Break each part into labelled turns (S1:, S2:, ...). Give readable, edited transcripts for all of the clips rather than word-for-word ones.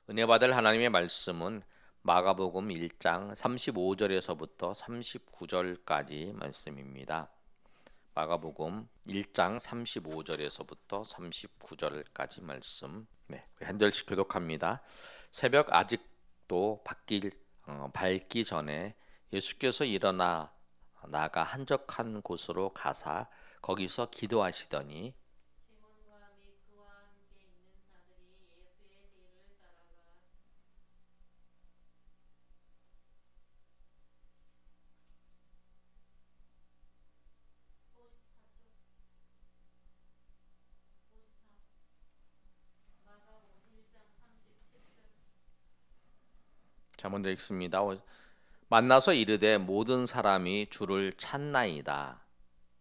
S1: 은혜 받을 하나님의 말씀은 마가복음 1장 35절에서부터 39절까지 말씀입니다. 마가복음 1장 35절에서부터 39절까지 말씀. 한 절씩 교독합니다. 새벽 아직도 밝기 전에 예수께서 일어나 나가 한적한 곳으로 가사 거기서 기도하시더니
S2: 시몬과 및 그와 함께 있는 자들이 예수의 뒤를 따라가 54쪽 54 마가복음 1장 37절
S1: 자, 먼저 읽습니다. 만나서 이르되 모든 사람이 주를 찾나이다.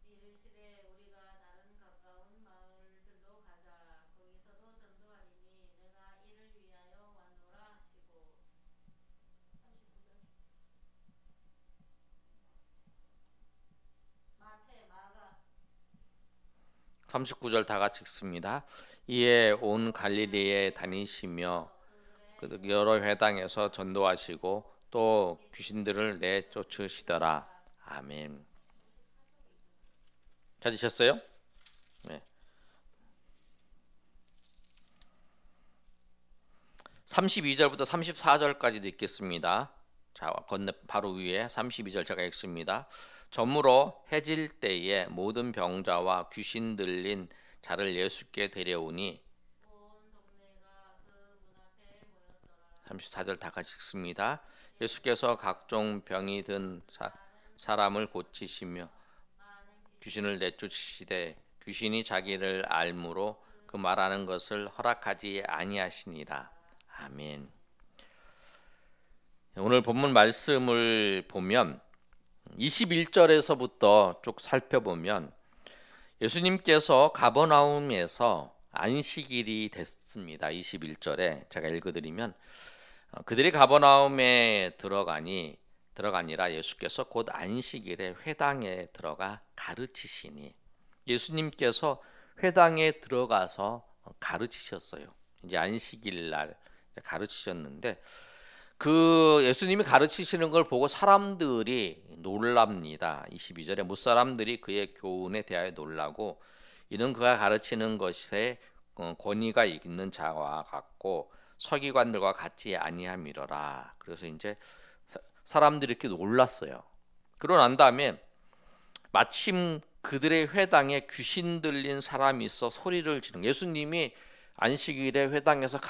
S2: 이르시되 우리가 다른 가까운 마을들로 가자 거기서도 전도하리니 내가 이를 위하여 왔노라 하시고 39절 마가
S1: 39절 다 같이 읽습니다. 이에 온 갈릴리에 다니시며 그 여러 회당에서 전도하시고 또 귀신들을 내쫓으시더라. 아멘. 찾으셨어요? 네. 32절부터 34절까지도 읽겠습니다. 자, 바로 위에 32절 제가 읽습니다. 저물어 해질 때에 모든 병자와 귀신 들린 자를 예수께 데려오니
S2: 온 동네가 그 문 앞에 모였더라
S1: 34절 다 같이 읽습니다. 예수께서 각종 병이 든 사람을 고치시며
S2: 많은
S1: 귀신을 내쫓으시되 귀신이 자기를 알므로 그 말하는 것을 허락하지 아니하시니라. 아멘. 오늘 본문 말씀을 보면 21절에서부터 쭉 살펴보면 예수님께서 가버나움에서 안식일이 됐습니다. 21절에 제가 읽어드리면 그들이 가버나움에 들어가니라 예수께서 곧 안식일에 회당에 들어가 가르치시니 예수님께서 회당에 들어가서 가르치셨어요. 이제 안식일 날 가르치셨는데 그 예수님이 가르치시는 걸 보고 사람들이 놀랍니다. 22절에 무사람들이 그의 교훈에 대하여 놀라고 이는 그가 가르치는 것에 권위가 있는 자와 같고 서기관들과 같지 아니함이로라. 그래서 이제 사람들이 이렇게 놀랐어요. 그러고 난 다음에 마침 그들의 회당에 귀신 들린 사람이 있어 소리를 지르는 예수님이 안식일에 회당에서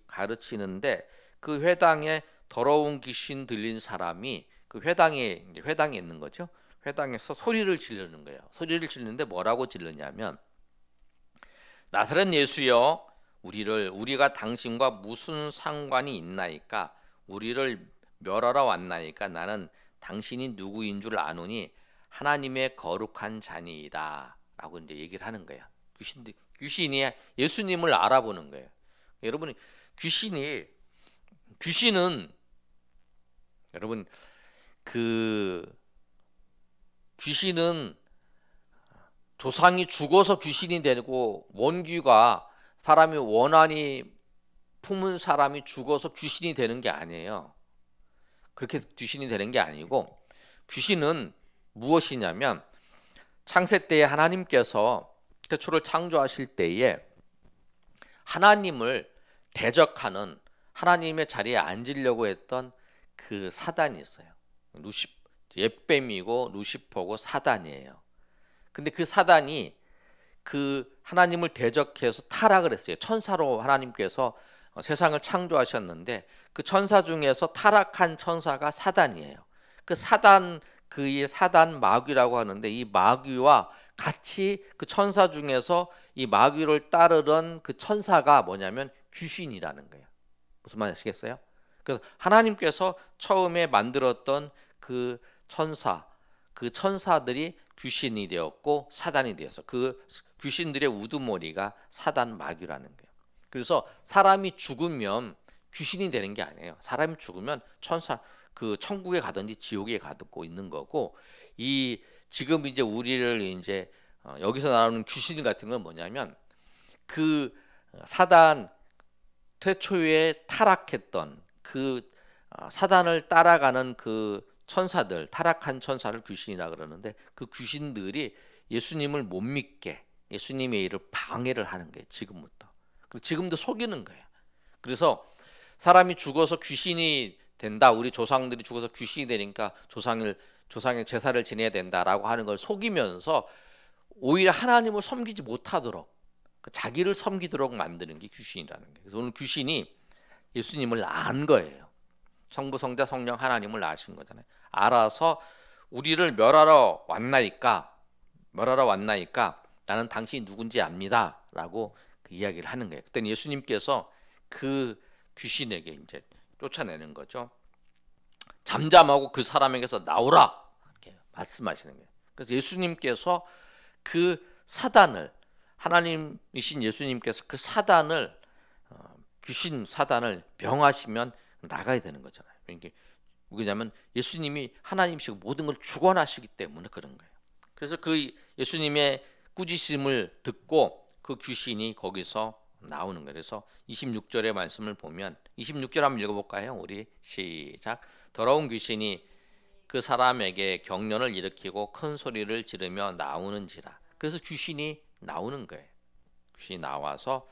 S1: 가르치는데 그 회당에 더러운 귀신 들린 사람이 그 회당에 있는 거죠. 회당에서 소리를 지르는 거예요. 소리를 지르는데 뭐라고 지르냐면 나사렛 예수여 우리가 당신과 무슨 상관이 있나이까 우리를 멸하러 왔나이까 나는 당신이 누구인 줄 아노니 하나님의 거룩한 자니이다 라고 이제 얘기를 하는 거예요. 귀신이 예수님을 알아보는 거예요. 여러분 귀신은 여러분 귀신은 조상이 죽어서 귀신이 되고 원귀가 사람이 원한이 품은 사람이 죽어서 귀신이 되는 게 아니에요. 그렇게 귀신이 되는 게 아니고 귀신은 무엇이냐면 창세 때에 하나님께서 태초를 창조하실 때에 하나님을 대적하는 하나님의 자리에 앉으려고 했던 그 사단이 있어요. 옛뱀이고 루시퍼고 사단이에요. 근데 그 사단이 그 하나님을 대적해서 타락을 했어요. 천사로 하나님께서 세상을 창조하셨는데 그 천사 중에서 타락한 천사가 사단이에요. 그의 사단 마귀라고 하는데 이 마귀와 같이 그 천사 중에서 이 마귀를 따르던 그 천사가 뭐냐면 귀신이라는 거예요. 무슨 말 아시겠어요? 그래서 하나님께서 처음에 만들었던 그 천사들이 귀신이 되었고 사단이 되어서 그 귀신들의 우두머리가 사단 마귀라는 거예요. 그래서 사람이 죽으면 귀신이 되는 게 아니에요. 사람이 죽으면 천국에 가든지 지옥에 가고 있는 거고 지금 이제 우리를 이제 여기서 나오는 귀신 같은 건 뭐냐면 그 사단 태초에 타락했던 그 사단을 따라가는 그 천사들, 타락한 천사를 귀신이라 그러는데 그 귀신들이 예수님을 못 믿게 예수님의 일을 방해를 하는 거예요. 지금부터. 그리고 지금도 속이는 거예요. 그래서 사람이 죽어서 귀신이 된다. 우리 조상들이 죽어서 귀신이 되니까 조상의 제사를 지내야 된다라고 하는 걸 속이면서 오히려 하나님을 섬기지 못하도록 자기를 섬기도록 만드는 게 귀신이라는 거예요. 그래서 오늘 귀신이 예수님을 안 거예요. 성부, 성자, 성령 하나님을 아신 거잖아요. 알아서 우리를 멸하러 왔나이까 나는 당신이 누군지 압니다 라고 그 이야기를 하는 거예요. 그때는 예수님께서 그 귀신에게 이제 쫓아내는 거죠. 잠잠하고 그 사람에게서 나오라 이렇게 말씀하시는 거예요. 그래서 예수님께서 그 사단을 하나님이신 예수님께서 그 사단을 귀신 사단을 명하시면 나가야 되는 거잖아요. 왜냐하면 예수님이 하나님이시고 모든 걸 주관하시기 때문에 그런 거예요. 그래서 그 예수님의 꾸짖음을 듣고 그 귀신이 거기서 나오는 거예요. 그래서 26절의 말씀을 보면 26절 한번 읽어볼까요? 우리 시작. 더러운 귀신이 그 사람에게 경련을 일으키고 큰 소리를 지르며 나오는지라. 그래서 귀신이 나오는 거예요. 귀신이 나와서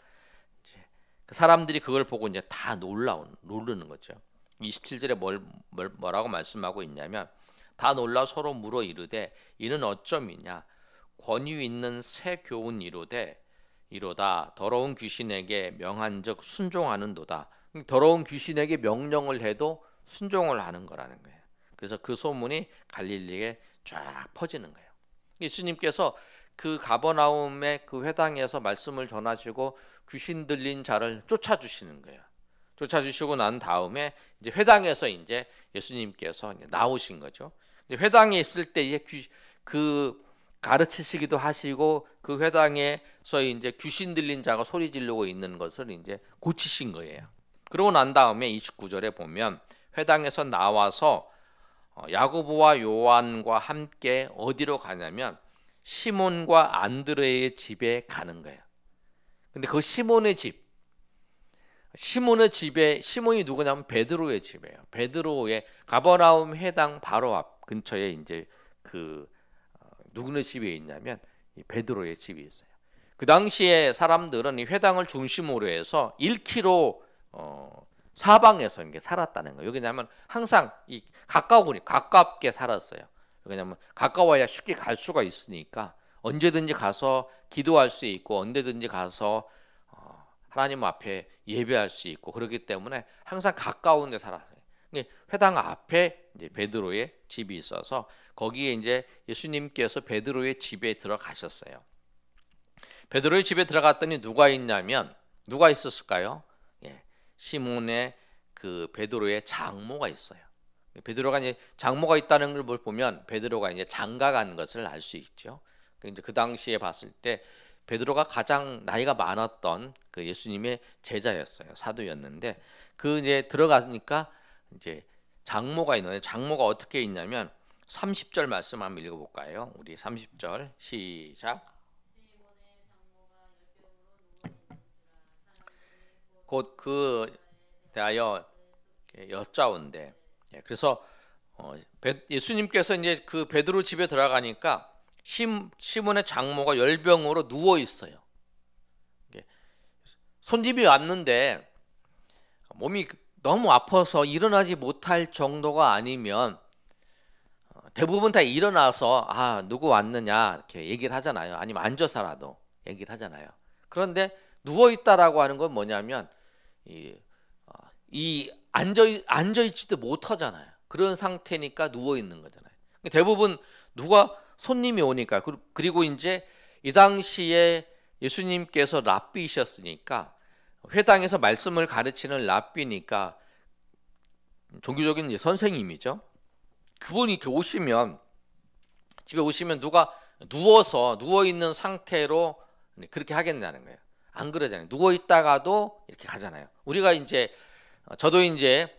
S1: 이제 그 사람들이 그걸 보고 이제 다 놀르는 거죠. 27절에 뭐라고 말씀하고 있냐면 다 놀라 서로 물어 이르되 이는 어쩜이냐 권위 있는 새 교훈 이로다 더러운 귀신에게 명한즉 순종하는도다. 더러운 귀신에게 명령을 해도 순종을 하는 거라는 거예요. 그래서 그 소문이 갈릴리에 쫙 퍼지는 거예요. 예수님께서 그 가버나움의 그 회당에서 말씀을 전하시고 귀신 들린 자를 쫓아주시는 거예요. 쫓아주시고 난 다음에 이제 회당에서 이제 예수님께서 이제 나오신 거죠. 이제 회당에 있을 때에 그 가르치시기도 하시고 그 회당에서 이제 귀신 들린 자가 소리 지르고 있는 것을 이제 고치신 거예요. 그러고 난 다음에 29절에 보면 회당에서 나와서 야고보와 요한과 함께 어디로 가냐면 시몬과 안드레의 집에 가는 거예요. 근데 그 시몬의 집에 시몬이 누구냐면 베드로의 집이에요. 베드로의 가버나움 회당 바로 앞 근처에 이제 그 누구네 집에 있냐면 베드로의 집이 있어요. 그 당시에 사람들은 이 회당을 중심으로 해서 1km 사방에서 이게 살았다는 거예요. 왜냐하면 항상 이 가깝게 살았어요. 왜냐하면 가까워야 쉽게 갈 수가 있으니까 언제든지 가서 기도할 수 있고 언제든지 가서 하나님 앞에 예배할 수 있고 그렇기 때문에 항상 가까운 데 살았어요. 회당 앞에 이제 베드로의 집이 있어서 거기에 이제 예수님께서 베드로의 집에 들어가셨어요. 베드로의 집에 들어갔더니 누가 있었을까요? 시몬의 그 베드로의 장모가 있어요. 베드로가 이제 장모가 있다는 걸 보면 베드로가 이제 장가간 것을 알 수 있죠. 이제 그 당시에 봤을 때 베드로가 가장 나이가 많았던 그 예수님의 제자였어요. 사도였는데 그 이제 들어가니까 이제 장모가 있는데 장모가 어떻게 있냐면 30절 말씀 한번 읽어볼까요? 우리 30절 시작. 곧 그 대하여 여짜온대. 그래서 예수님께서 이제 그 베드로 집에 들어가니까 시몬의 장모가 열병으로 누워 있어요. 손님이 왔는데 몸이 너무 아파서 일어나지 못할 정도가 아니면 대부분 다 일어나서 누구 왔느냐 이렇게 얘기를 하잖아요. 아니면 앉아서라도 얘기를 하잖아요. 그런데 누워 있다라고 하는 건 뭐냐면 이 앉아 있지도 못하잖아요. 그런 상태니까 누워 있는 거잖아요. 대부분 누가 손님이 오니까 그리고 이제 이 당시에 예수님께서 랍비이셨으니까 회당에서 말씀을 가르치는 랍비니까 종교적인 선생님이죠. 그분이 이렇게 집에 오시면 누가 누워 있는 상태로 그렇게 하겠냐는 거예요. 안 그러잖아요. 누워 있다가도 이렇게 가잖아요. 우리가 이제 저도 이제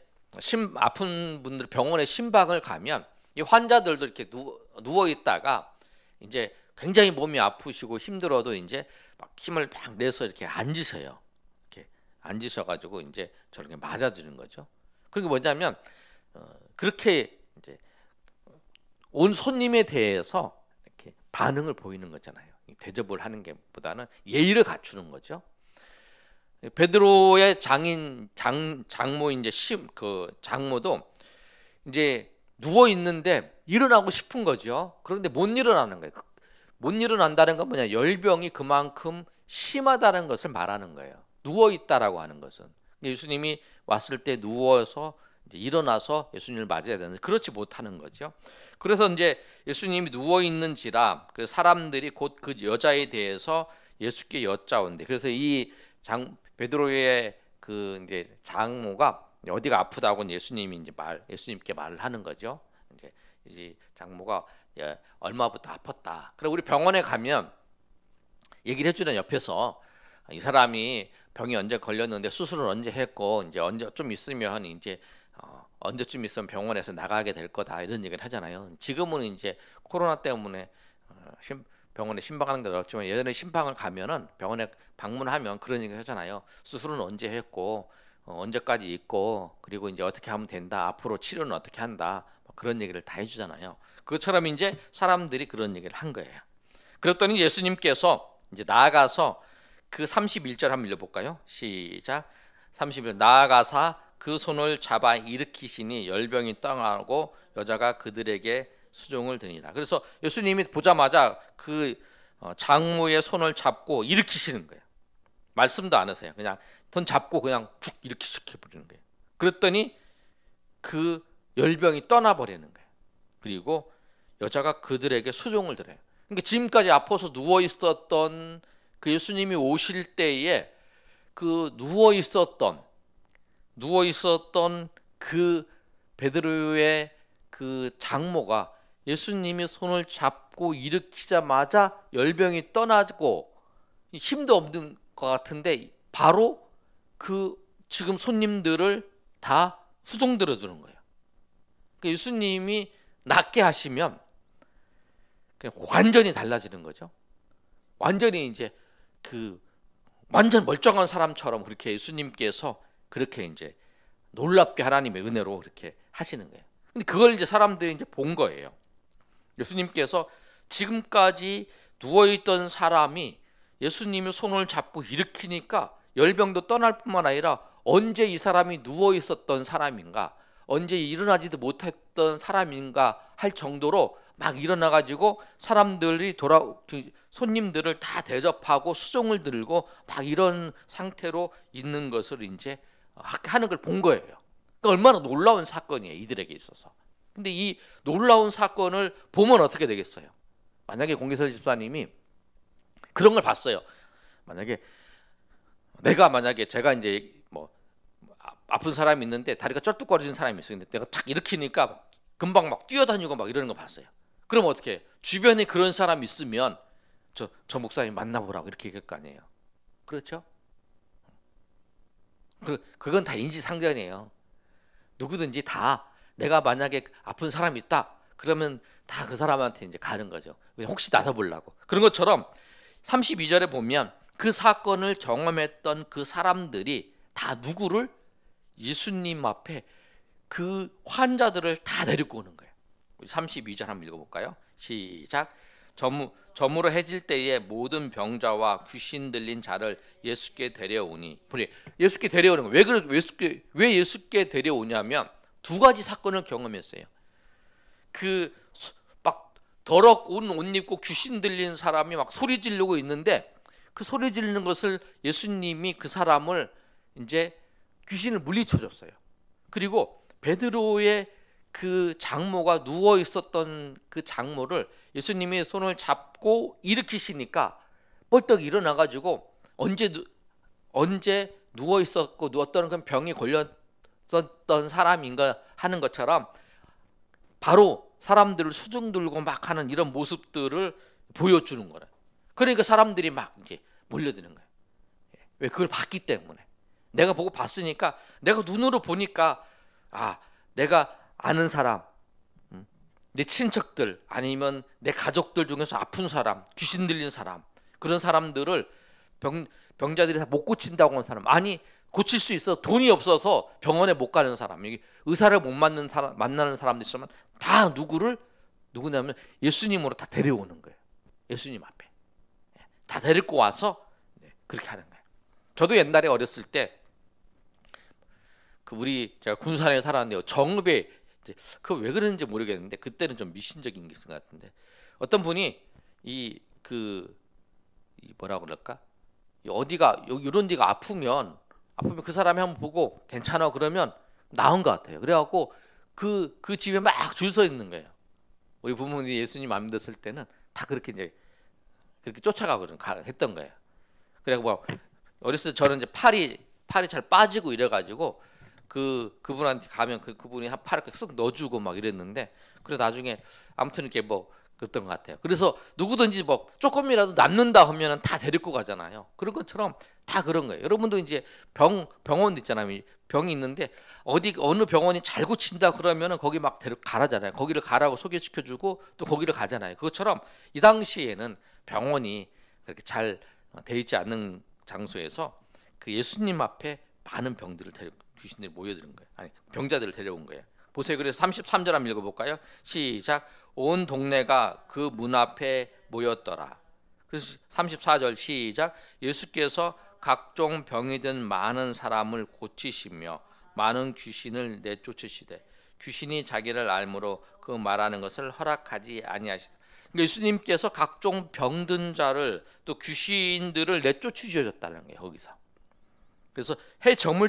S1: 아픈 분들 병원에 심박을 가면 이 환자들도 이렇게 누워 있다가 이제 굉장히 몸이 아프시고 힘들어도 이제 막 힘을 막 내서 이렇게 앉으세요. 이렇게 앉으셔가지고 이제 저렇게 맞아주는 거죠. 그게 뭐냐면 그렇게 이제 온 손님에 대해서 이렇게 반응을 보이는 거잖아요. 대접을 하는 게 보다는 예의를 갖추는 거죠. 베드로의 장모 이제 그 장모도 이제 누워 있는데 일어나고 싶은 거죠. 그런데 못 일어나는 거예요. 못 일어난다는 건 뭐냐? 열병이 그만큼 심하다는 것을 말하는 거예요. 누워 있다라고 하는 것은 예수님이 왔을 때 누워서 이제 일어나서 예수님을 맞아야 되는데 그렇지 못하는 거죠. 그래서 이제 예수님이 누워 있는지라 그래서 사람들이 곧 그 여자에 대해서 예수께 여짜온대. 그래서 이 베드로의 그 이제 장모가 어디가 아프다고 예수님이 이제 예수님께 말을 하는 거죠. 이제 이 장모가 얼마부터 아팠다. 그리고 우리 병원에 가면 얘기를 해주는 옆에서 이 사람이 병이 언제 걸렸는데 수술을 언제 했고 이제 언제 좀 있으면 이제 언제쯤 있으면 병원에서 나가게 될 거다 이런 얘기를 하잖아요. 지금은 이제 코로나 때문에 병원에 신방하는 게 어렵지만 예전에 신방을 가면은 병원에 방문하면 그런 얘기 하잖아요. 수술은 언제 했고 언제까지 있고 그리고 이제 어떻게 하면 된다. 앞으로 치료는 어떻게 한다. 그런 얘기를 다 해주잖아요. 그것처럼 이제 사람들이 그런 얘기를 한 거예요. 그랬더니 예수님께서 이제 나아가서 그 31절 한번 읽어볼까요? 시작. 31절 나아가사 그 손을 잡아 일으키시니 열병이 떠나고 여자가 그들에게 수종을 드니라. 그래서 예수님이 보자마자 그 장모의 손을 잡고 일으키시는 거예요. 말씀도 안 하세요. 그냥 손 잡고 그냥 쭉 이렇게 시켜버리는 거예요. 그랬더니 그 열병이 떠나버리는 거예요. 그리고 여자가 그들에게 수종을 드려요. 그러니까 지금까지 아파서 누워 있었던 그 예수님이 오실 때에 그 누워 있었던 그 베드로의 그 장모가 예수님이 손을 잡고 일으키자마자 열병이 떠나고 힘도 없는 것 같은데 바로 그 지금 손님들을 다 수종 들어주는 거예요. 그러니까 예수님이 낫게 하시면 그냥 완전히 달라지는 거죠. 완전히 이제 그 완전 멀쩡한 사람처럼 그렇게 예수님께서 그렇게 이제 놀랍게 하나님의 은혜로 그렇게 하시는 거예요. 근데 그걸 이제 사람들이 이제 본 거예요. 예수님께서 지금까지 누워있던 사람이 예수님의 손을 잡고 일으키니까 열병도 떠날 뿐만 아니라 언제 이 사람이 누워있었던 사람인가 언제 일어나지도 못했던 사람인가 할 정도로 막 일어나가지고 사람들이 손님들을 다 대접하고 수종을 들고 막 이런 상태로 있는 것을 이제 하는 걸 본 거예요. 그러니까 얼마나 놀라운 사건이에요, 이들에게 있어서. 근데 이 놀라운 사건을 보면 어떻게 되겠어요? 만약에 공기설 집사님이 그런 걸 봤어요. 만약에 제가 이제 뭐 아픈 사람이 있는데 다리가 쩔뚝거리는 사람이 있어요. 근데 내가 착 일으키니까 금방 막 뛰어다니고 막 이러는 거 봤어요. 그럼 어떻게 해요? 주변에 그런 사람 있으면 저 목사님 만나보라고 이렇게 얘기할 거 아니에요. 그렇죠? 그건 다 인지상정이에요. 누구든지 다 내가 만약에 아픈 사람이 있다 그러면 다 그 사람한테 이제 가는 거죠. 혹시 나서 보려고. 그런 것처럼 32절에 보면 그 사건을 경험했던 그 사람들이 다 누구를? 예수님 앞에 그 환자들을 다 데리고 오는 거예요. 우리 32절 한번 읽어볼까요? 시작. 저물어 해질 때에 모든 병자와 귀신 들린 자를 예수께 데려오니. 예수께 데려오는 거예요. 왜 예수께 데려오냐면 두 가지 사건을 경험했어요. 그 막 더럽고 옷 입고 귀신 들린 사람이 막 소리 지르고 있는데 그 소리 지르는 것을 예수님이 그 사람을 이제 귀신을 물리쳐 줬어요. 그리고 베드로의 그 장모가 누워 있었던 그 장모를 예수님이 손을 잡고 일으키시니까 벌떡 일어나 가지고 언제 누워 있었고 어떤 그런 병이 걸렸던 사람인가 하는 것처럼 바로 사람들을 수중 들고 막 하는 이런 모습들을 보여주는 거예요. 그러니까 사람들이 막 이제 몰려드는 거예요. 왜? 그걸 봤기 때문에. 내가 보고 봤으니까, 내가 눈으로 보니까 내가 아는 사람, 내 친척들 아니면 내 가족들 중에서 아픈 사람, 귀신 들린 사람, 그런 사람들을 병자들이 다 못 고친다고 하는 사람, 아니 고칠 수 있어 돈이 없어서 병원에 못 가는 사람, 여기 의사를 못 만나는 사람들 있으면 다 누구냐면 예수님으로 다 데려오는 거예요. 예수님 앞에 다 데리고 와서 그렇게 하는 거예요. 저도 옛날에 어렸을 때 제가 군산에 살았는데요. 정읍에 그 왜 그런지 모르겠는데 그때는 좀 미신적인 게 있을 것 같은데 어떤 분이 이 뭐라 그럴까? 어디가 이런 데가 아프면 그 사람이 한번 보고 괜찮아 그러면 나은 것 같아요. 그래갖고 그 집에 막 줄 서 있는 거예요. 우리 부모님이 예수님 안 믿었을 때는 다 그렇게 그렇게 쫓아가고 했던 거예요. 그래고 뭐 어렸을 때 저는 팔이 잘 빠지고 이래가지고 그분한테 가면 그분이 한 팔을 쓱 넣어주고 막 이랬는데 그래 나중에 아무튼 이렇게 뭐 그랬던 것 같아요. 그래서 누구든지 뭐 조금이라도 남는다 하면은 다 데리고 가잖아요. 그런 것처럼 다 그런 거예요. 여러분도 이제 병원 있잖아요. 병이 있는데 어느 병원이 잘 고친다 그러면은 거기 막 가라잖아요. 거기를 가라고 소개시켜주고 또 거기를 가잖아요. 그것처럼 이 당시에는 병원이 그렇게 잘 돼 있지 않는 장소에서 그 예수님 앞에 많은 귀신들이 모여드는 거예요. 아니 병자들을 데려온 거예요. 보세요. 그래서 33절 한번 읽어볼까요? 시작. 온 동네가 그 문 앞에 모였더라. 그래서 34절 시작. 예수께서 각종 병이 든 많은 사람을 고치시며 많은 귀신을 내쫓으시되 귀신이 자기를 알므로 그 말하는 것을 허락하지 아니하시다. 그러니까 예수님께서 각종 병든 자를 또 귀신들을 내쫓으셨다는 거예요. 거기서. 그래서 해 저물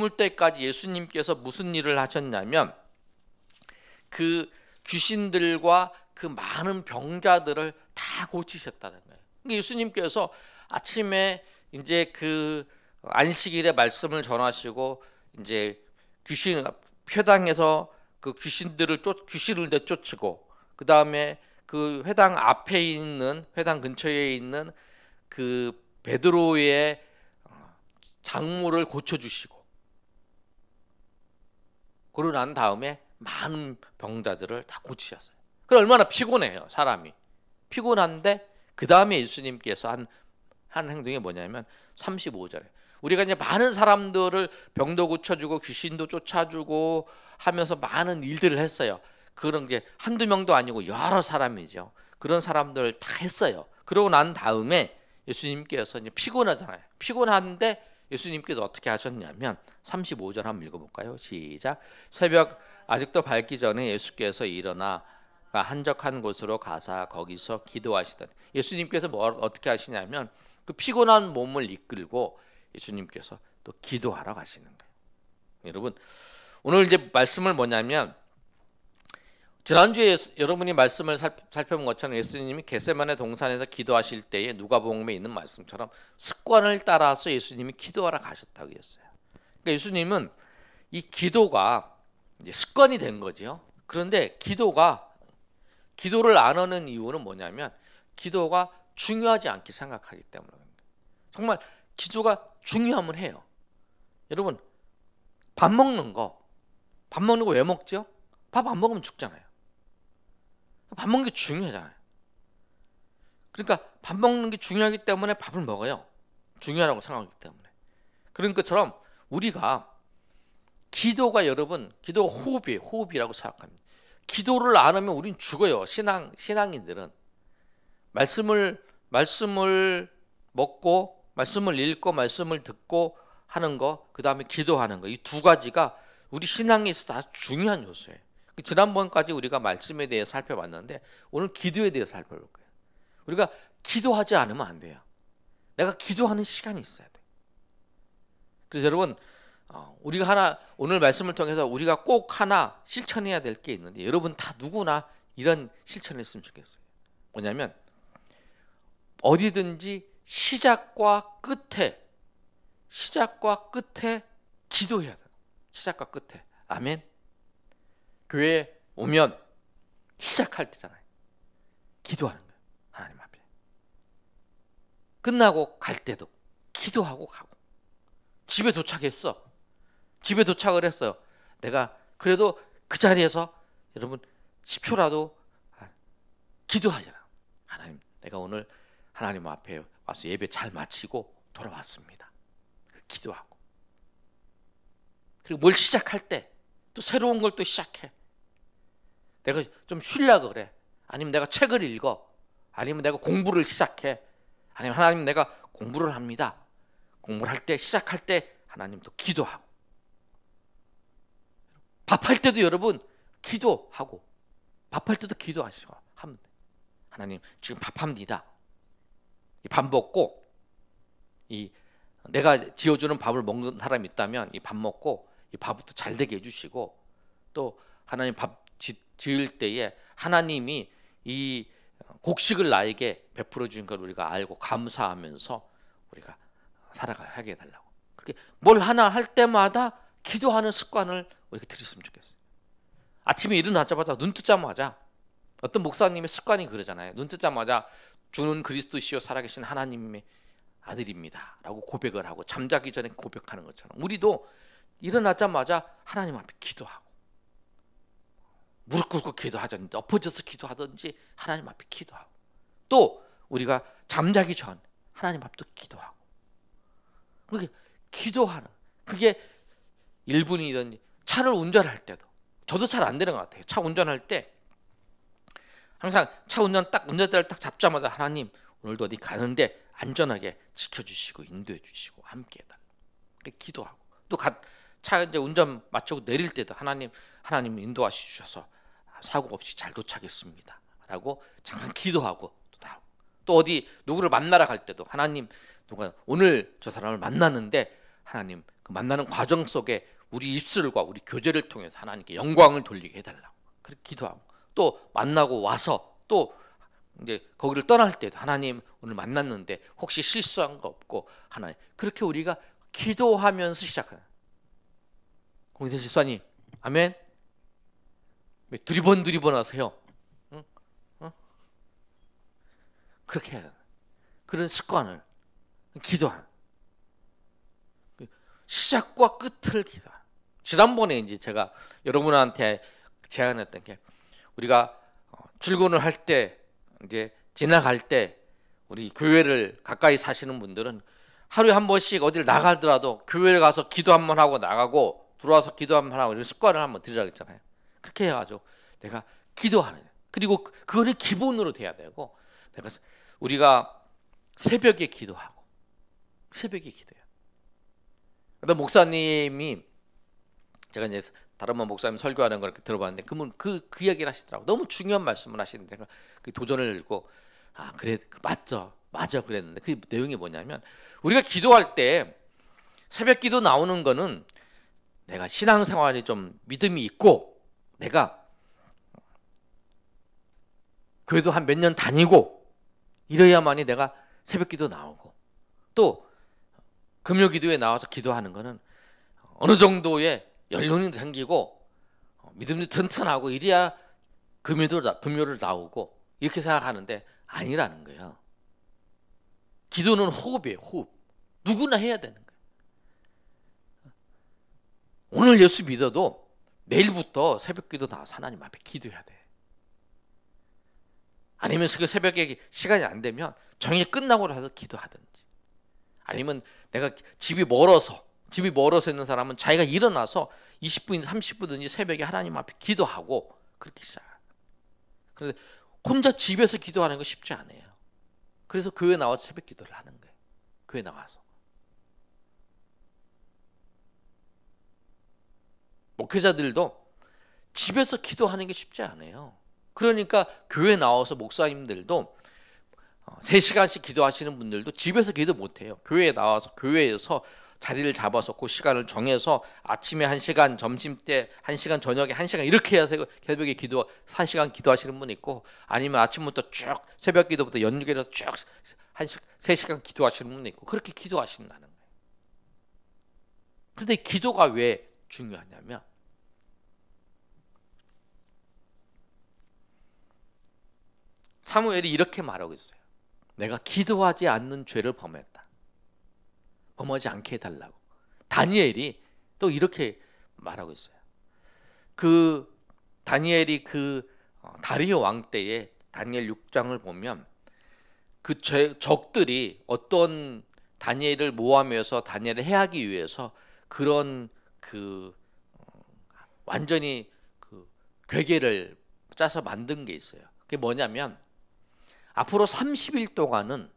S1: 때까지 예수님께서 무슨 일을 하셨냐면 그 귀신들과 그 많은 병자들을 다 고치셨다는 거예요. 그러니까 예수님께서 아침에 이제 그 안식일에 말씀을 전하시고 이제 회당에서 그 귀신을 내쫓고 그 다음에 그 회당 근처에 있는 그 베드로의 장모를 고쳐주시고 그러고 난 다음에 많은 병자들을 다 고치셨어요. 그럼 얼마나 피곤해요, 사람이. 피곤한데 그 다음에 예수님께서 한 행동이 뭐냐면 35절에 우리가 이제 많은 사람들을 병도 고쳐주고 귀신도 쫓아주고 하면서 많은 일들을 했어요. 그런 게 한두 명도 아니고 여러 사람이죠. 그런 사람들을 다 했어요. 그러고 난 다음에 예수님께서 이제 피곤하잖아요. 피곤한데 예수님께서 어떻게 하셨냐면 35절 한번 읽어볼까요? 시작. 새벽 아직도 밝기 전에 예수께서 일어나 한적한 곳으로 가사 거기서 기도하시더니 예수님께서 어떻게 하시냐면 그 피곤한 몸을 이끌고 예수님께서 또 기도하러 가시는 거예요. 여러분 오늘 이제 말씀을 뭐냐면 지난주에 여러분이 말씀을 살펴본 것처럼 예수님이 겟세마네 동산에서 기도하실 때에 누가복음에 있는 말씀처럼 습관을 따라서 예수님이 기도하러 가셨다고 했어요. 그러니까 예수님은 이 기도가 이제 습관이 된 거죠. 그런데 기도를 안 하는 이유는 뭐냐면 기도가 중요하지 않게 생각하기 때문입니다. 정말 기도가 중요하면 해요. 여러분 밥 먹는 거 왜 먹죠? 밥 안 먹으면 죽잖아요. 밥 먹는 게 중요하잖아요. 그러니까 밥 먹는 게 중요하기 때문에 밥을 먹어요. 중요하다고 생각하기 때문에. 그런 것처럼 우리가 기도가 호흡이라고 생각합니다. 기도를 안 하면 우린 죽어요. 신앙인들은 말씀을 먹고 말씀을 읽고 말씀을 듣고 하는 거, 그 다음에 기도하는 거, 이 두 가지가 우리 신앙에 있어서 아주 중요한 요소예요. 지난번까지 우리가 말씀에 대해 살펴봤는데 오늘 기도에 대해서 살펴볼 거예요. 우리가 기도하지 않으면 안 돼요. 내가 기도하는 시간이 있어야 돼. 그래서 여러분 우리가 오늘 말씀을 통해서 우리가 꼭 하나 실천해야 될 게 있는데 여러분 다 누구나 이런 실천을 했으면 좋겠어요. 뭐냐면 어디든지 시작과 끝에 기도해야 돼요. 시작과 끝에. 아멘. 교회에 오면 시작할 때잖아요. 기도하는 거예요. 하나님 앞에. 끝나고 갈 때도 기도하고 가고. 집에 도착했어. 집에 도착을 했어요. 내가 그래도 그 자리에서 여러분 10초라도 기도하잖아. 하나님, 내가 오늘 하나님 앞에 와서 예배 잘 마치고 돌아왔습니다. 기도하고, 그리고 뭘 시작할 때 또 새로운 걸 또 시작해. 내가 좀 쉬려고 그래. 아니면 내가 책을 읽어. 아니면 내가 공부를 시작해. 아니면 하나님 내가 공부를 합니다. 공부를 할 때, 시작할 때 하나님 또 기도하고, 밥할 때도 여러분 기도하고, 밥할 때도 기도하시고 하면 돼. 하나님 지금 밥합니다. 이 밥 먹고, 이 내가 지어주는 밥을 먹는 사람이 있다면 이 밥 먹고 이 밥부터 잘 되게 해주시고, 또 하나님 밥 지을 때에 하나님이 이 곡식을 나에게 베풀어 주신 걸 우리가 알고 감사하면서 우리가 살아가게 해달라고. 그렇게 뭘 하나 할 때마다 기도하는 습관을 우리가 들였으면 좋겠어요. 아침에 일어나자마자 눈 뜨자마자, 어떤 목사님의 습관이 그러잖아요. 눈 뜨자마자 주는 그리스도시요 살아계신 하나님의 아들입니다 라고 고백을 하고 잠자기 전에 고백하는 것처럼, 우리도 일어나자마자 하나님 앞에 기도하고, 무릎 꿇고 기도하든지 엎어져서 기도하든지 하나님 앞에 기도하고, 또 우리가 잠자기 전 하나님 앞에 기도하고, 그게 기도하는, 그게 1분이든 차를 운전할 때도, 저도 잘 안 되는 것 같아요. 차 운전할 때 항상 차 운전대를 딱 잡자마자 하나님 오늘도 어디 가는데 안전하게 지켜주시고 인도해 주시고 함께 해달라, 기도하고, 또 차 이제 운전 마치고 내릴 때도 하나님 인도하시 주셔서 사고 없이 잘 도착했습니다 라고 잠깐 기도하고, 또 어디 누구를 만나러 갈 때도 하나님, 누가 오늘 저 사람을 만나는데 하나님 그 만나는 과정 속에 우리 입술과 우리 교제를 통해서 하나님께 영광을 돌리게 해달라고 그렇게 기도하고, 또 만나고 와서 또 이제 거기를 떠날 때도 하나님 오늘 만났는데 혹시 실수한 거 없고, 하나님 그렇게 우리가 기도하면서 시작하는. 공인세 집사님 아멘. 왜 두리번 하세요? 응? 그렇게 해야 돼. 그런 습관을 기도하는, 시작과 끝을 기도하는. 지난번에 이제 제가 여러분한테 제안했던 게, 우리가 출근을 할 때 이제 지나갈 때 우리 교회를 가까이 사시는 분들은 하루에 한 번씩 어디를 나가더라도 교회를 가서 기도 한번 하고 나가고 들어와서 기도 한번 하고, 이런 습관을 한번 들이라고 했잖아요. 그렇게 해가지고 내가 기도하는, 그리고 그거를 기본으로 돼야 되고, 우리가 새벽에 기도하고, 새벽에 기도해요. 어떤 목사님이, 제가 이제 다른 목사님 설교하는 걸 이렇게 들어봤는데 그분 그 이야기를 하시더라고. 너무 중요한 말씀을 하시는데 제가 그 도전을 읽고, 그래 맞아 그랬는데, 그 내용이 뭐냐면, 우리가 기도할 때 새벽 기도 나오는 거는 내가 신앙생활이 좀 믿음이 있고, 내가 교회도 한 몇 년 다니고 이래야만이 내가 새벽 기도 나오고, 또 금요 기도에 나와서 기도하는 거는 어느 정도의 연륜이 생기고 믿음이 튼튼하고 이래야 금요를 나오고, 이렇게 생각하는데 아니라는 거예요. 기도는 호흡이에요. 호흡. 누구나 해야 되는 거예요. 오늘 예수 믿어도 내일부터 새벽 기도 나와서 하나님 앞에 기도해야 돼. 아니면 그 새벽에 시간이 안 되면 정이 끝나고 해서 기도하든지, 아니면 내가 집이 멀어서 있는 사람은 자기가 일어나서 20분, 30분든지 새벽에 하나님 앞에 기도하고 그렇게 시작해요. 그런데 혼자 집에서 기도하는 거 쉽지 않아요. 그래서 교회 나와서 새벽 기도를 하는 거예요. 교회 나와서. 목회자들도 집에서 기도하는 게 쉽지 않아요. 그러니까 교회 나와서 목사님들도 3시간씩 기도하시는 분들도 집에서 기도 못해요. 교회에 나와서 교회에서 자리를 잡아서 그 시간을 정해서 아침에 1시간, 점심때 1시간, 저녁에 1시간 이렇게 해서 새벽에 4시간 기도하시는 분 있고, 아니면 아침부터 쭉 새벽 기도부터 연결해서 쭉 3시간 기도하시는 분 있고, 그렇게 기도하신다는 거예요. 그런데 기도가 왜 중요하냐면, 사무엘이 이렇게 말하고 있어요. 내가 기도하지 않는 죄를 범했다. 범하지 않게 해달라고. 다니엘이 또 이렇게 말하고 있어요. 그 다니엘이 다리오 왕 때에 다니엘 6장을 보면 그 적들이 어떤 다니엘을 모함해서 다니엘을 해하기 위해서 그런 완전히 괴계를 짜서 만든 게 있어요. 그게 뭐냐면 앞으로 30일 동안은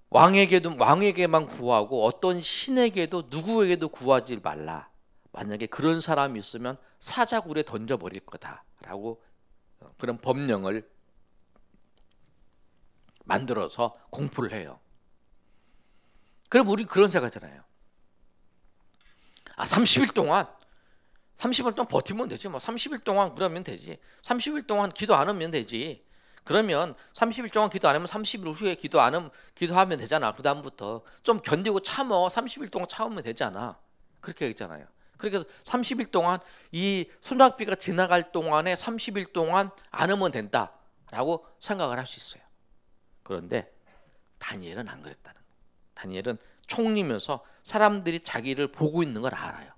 S1: 왕에게만 구하고 어떤 신에게도 누구에게도 구하지 말라. 만약에 그런 사람이 있으면 사자굴에 던져버릴 거다라고 그런 법령을 만들어서 공포를 해요. 그럼 우리 그런 생각하잖아요. 30일 동안 버티면 되지. 뭐 30일 동안 그러면 되지. 30일 동안 기도 안 하면 되지. 그러면 30일 동안 기도 안 하면 30일 후에 기도하면 되잖아. 그 다음부터 좀 견디고 참어. 30일 동안 참으면 되잖아. 그렇게 했잖아요. 그래서 30일 동안 이 소낙비가 지나갈 동안에 30일 동안 안 하면 된다라고 생각을 할 수 있어요. 그런데 다니엘은 안 그랬다는 거예요. 다니엘은 총리면서 사람들이 자기를 보고 있는 걸 알아요.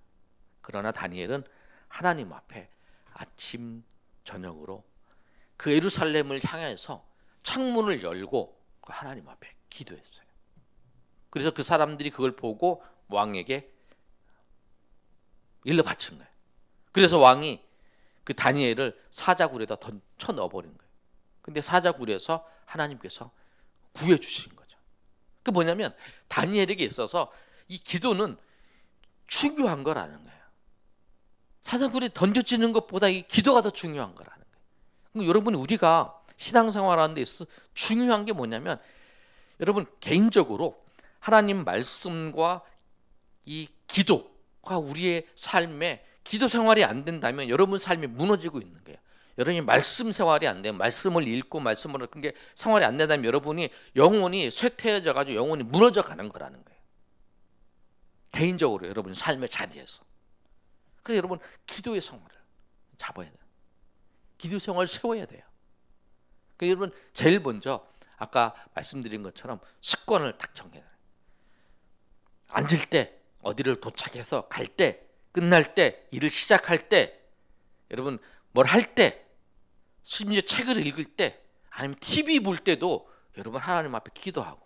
S1: 그러나 다니엘은 하나님 앞에 아침 저녁으로 그 예루살렘을 향해서 창문을 열고 하나님 앞에 기도했어요. 그래서 그 사람들이 그걸 보고 왕에게 일러 바친 거예요. 그래서 왕이 그 다니엘을 사자굴에다 쳐 넣어버린 거예요. 근데 사자굴에서 하나님께서 구해주신 거죠. 그 뭐냐면 다니엘에게 있어서 이 기도는 중요한 거라는 거예요. 사자굴에 던져지는 것보다 이 기도가 더 중요한 거라는 거예요. 그러니까 여러분, 우리가 신앙생활하는 데 있어서 중요한 게 뭐냐면, 여러분 개인적으로 하나님 말씀과 이 기도가 우리의 삶에, 기도 생활이 안 된다면 여러분 삶이 무너지고 있는 거예요. 여러분이 말씀 생활이 안 되면, 말씀을 읽고 말씀을 읽는 게 생활이 안 된다면 여러분이 영혼이 쇠퇴해져 가지고 영혼이 무너져 가는 거라는 거예요. 개인적으로 여러분 삶의 자리에서. 그래서 여러분 기도의 생활을 잡아야 돼요. 기도 생활을 세워야 돼요. 그러니까 여러분 제일 먼저 아까 말씀드린 것처럼 습관을 딱 정해야 돼요. 앉을 때, 어디를 도착해서 갈 때, 끝날 때, 일을 시작할 때, 여러분 뭘 할 때, 심지어 책을 읽을 때, 아니면 TV 볼 때도 여러분 하나님 앞에 기도하고,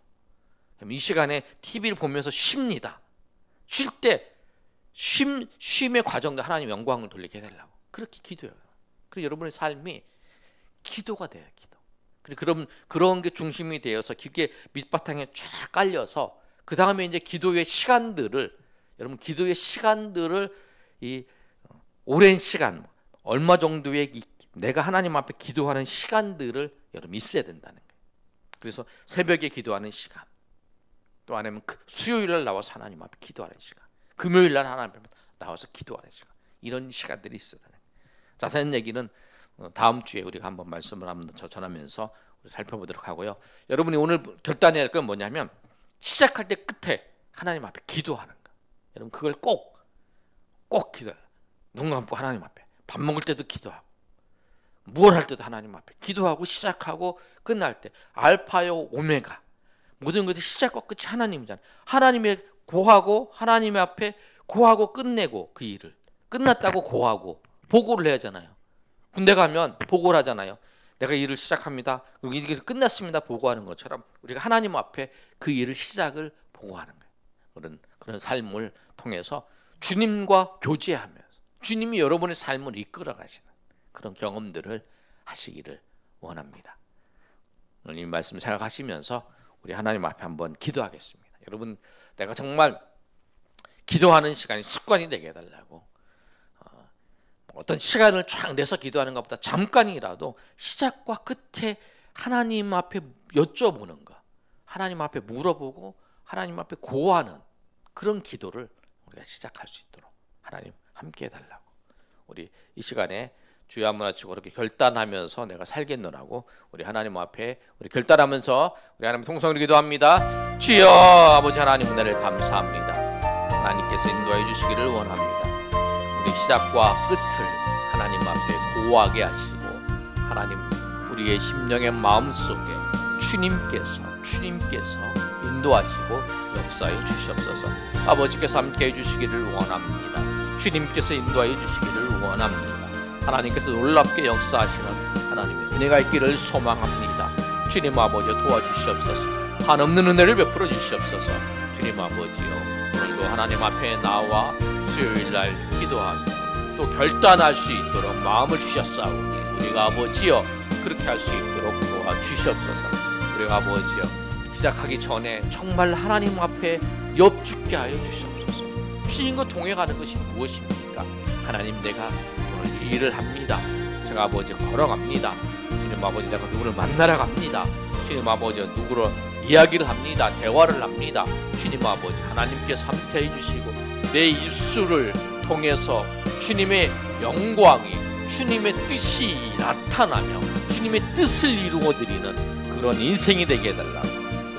S1: 이 시간에 TV를 보면서 쉽니다. 쉴 때 쉼의 과정도 하나님 영광을 돌리게 해달라고 그렇게 기도해요. 그리고 여러분의 삶이 기도가 돼요. 기도. 그리고 그런 게 중심이 되어서 그게 밑바탕에 쫙 깔려서 그 다음에 이제 기도의 시간들을, 여러분 기도의 시간들을 이 오랜 시간, 얼마 정도의 내가 하나님 앞에 기도하는 시간들을 여러분 있어야 된다는 거예요. 그래서 새벽에 기도하는 시간, 또 아니면 수요일 날 나와서 하나님 앞에 기도하는 시간, 금요일 날 하나님 앞에 나와서 기도하는 시간, 이런 시간들이 있어야 돼요. 자세한 얘기는 다음 주에 우리가 한번 말씀을 한번 더 전하면서 살펴보도록 하고요. 여러분이 오늘 결단해야 할 건 뭐냐면, 시작할 때 끝에 하나님 앞에 기도하는 거. 여러분 그걸 꼭 기도해요. 눈 감고 하나님 앞에, 밥 먹을 때도 기도하고, 무엇 할 때도 하나님 앞에 기도하고, 시작하고 끝날 때 알파요 오메가, 모든 것의 시작과 끝이 하나님이잖아요. 하나님의 고하고, 하나님 앞에 고하고 끝내고, 그 일을 끝났다고 고하고 보고를 해야 하잖아요. 군대 가면 보고를 하잖아요. 내가 일을 시작합니다. 그리고 이게 끝났습니다. 보고하는 것처럼 우리가 하나님 앞에 그 일을 시작을 보고하는 거예요. 그런 삶을 통해서 주님과 교제하면서 주님이 여러분의 삶을 이끌어 가시는 그런 경험들을 하시기를 원합니다. 오늘 이 말씀 생각하시면서 우리 하나님 앞에 한번 기도하겠습니다. 여러분, 내가 정말 기도하는 시간이 습관이 되게 해달라고, 어떤 시간을 쫙 내서 기도하는 것보다 잠깐이라도 시작과 끝에 하나님 앞에 여쭤보는 것, 하나님 앞에 물어보고 하나님 앞에 고하는 그런 기도를 우리가 시작할 수 있도록 하나님 함께 해달라고, 우리 이 시간에 주여 한번 하시고 그렇게 결단하면서 내가 살겠노라고 우리 하나님 앞에 우리 결단하면서 우리 하나님 통성으로 기도합니다. 주여 아버지 하나님, 은혜를 감사합니다. 하나님께서 인도해 주시기를 원합니다. 우리 시작과 끝을 하나님 앞에 고하게 하시고, 하나님 우리의 심령의 마음속에 주님께서 인도하시고 역사해 주시옵소서. 아버지께서 함께해 주시기를 원합니다. 주님께서 인도해 주시기를 원합니다. 하나님께서 놀랍게 역사하시는 하나님의 은혜가 있기를 소망합니다. 주님 아버지 도와주시옵소서. 한없는 은혜를 베풀어 주시옵소서. 주님 아버지요, 오늘도 하나님 앞에 나와 수요일날 기도하며 또 결단할 수 있도록 마음을 주셨사오니 우리가 아버지요 그렇게 할 수 있도록 도와주시옵소서. 우리가 아버지요 시작하기 전에 정말 하나님 앞에 엽죽게 하여 주시옵소서. 주님과 동행하는 것이 무엇입니까? 하나님, 내가 오늘 이 일을 합니다. 제가 아버지 걸어갑니다. 주님 아버지, 내가 누구를 만나러 갑니다. 주님 아버지, 누구로 이야기를 합니다. 대화를 합니다. 주님 아버지, 하나님께서 함께해 주시고 내 입술을 통해서 주님의 영광이, 주님의 뜻이 나타나며 주님의 뜻을 이루어드리는 그런 인생이 되게 해달라고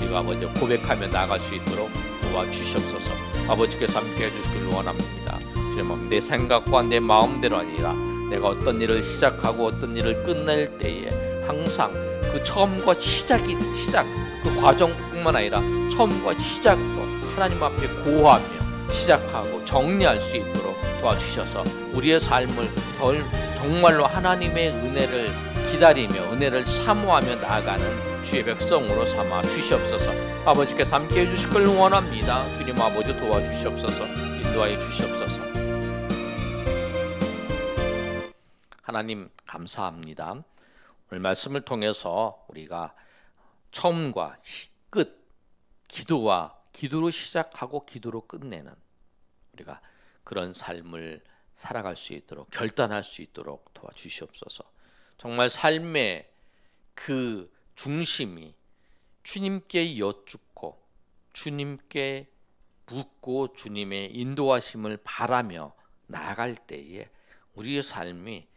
S1: 우리가 아버지 고백하며 나갈 수 있도록 도와주시옵소서. 아버지께서 함께해 주시길 원합니다. 주님, 내 생각과 내 마음대로 아니라 내가 어떤 일을 시작하고 어떤 일을 끝낼 때에 항상 그 처음과 시작 그 과정뿐만 아니라 처음과 시작도 하나님 앞에 고하며 시작하고 정리할 수 있도록 도와주셔서 우리의 삶을 정말로 하나님의 은혜를 기다리며 은혜를 사모하며 나아가는 주의 백성으로 삼아 주시옵소서. 아버지께서 함께해 주실 걸 원합니다. 주님 아버지 도와주시옵소서. 인도하여 주시옵소서. 하나님 감사합니다. 오늘 말씀을 통해서 우리가 처음과 끝, 기도로 시작하고 기도로 끝내는 우리가 그런 삶을 살아갈 수 있도록 결단할 수 있도록 도와주시옵소서. 정말 삶의 그 중심이 주님께 여쭙고 주님께 묻고 주님의 인도하심을 바라며 나아갈 때에 우리의 삶이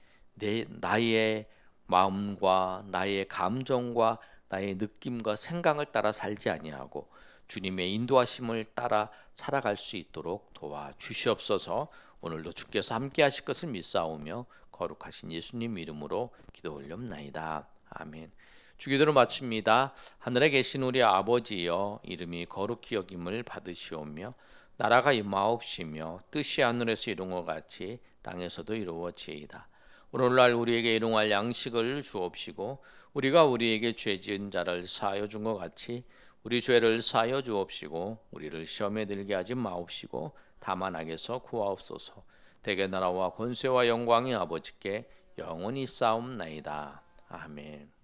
S1: 나의 마음과 나의 감정과 나의 느낌과 생각을 따라 살지 아니하고 주님의 인도하심을 따라 살아갈 수 있도록 도와주시옵소서. 오늘도 주께서 함께 하실 것을 믿사오며 거룩하신 예수님 이름으로 기도 올렵나이다. 아멘. 주기도를 마칩니다. 하늘에 계신 우리 아버지여, 이름이 거룩히 여김을 받으시오며 나라가 임하옵시며 뜻이 하늘에서 이룬 것 같이 땅에서도 이루어지이다. 오늘날 우리에게 일용할 양식을 주옵시고 우리가 우리에게 죄 지은 자를 사하여 준 것 같이 우리 죄를 사하여 주옵시고 우리를 시험에 들게 하지 마옵시고 다만 악에서 구하옵소서. 대개 나라와 권세와 영광이 아버지께 영원히 싸움나이다. 아멘.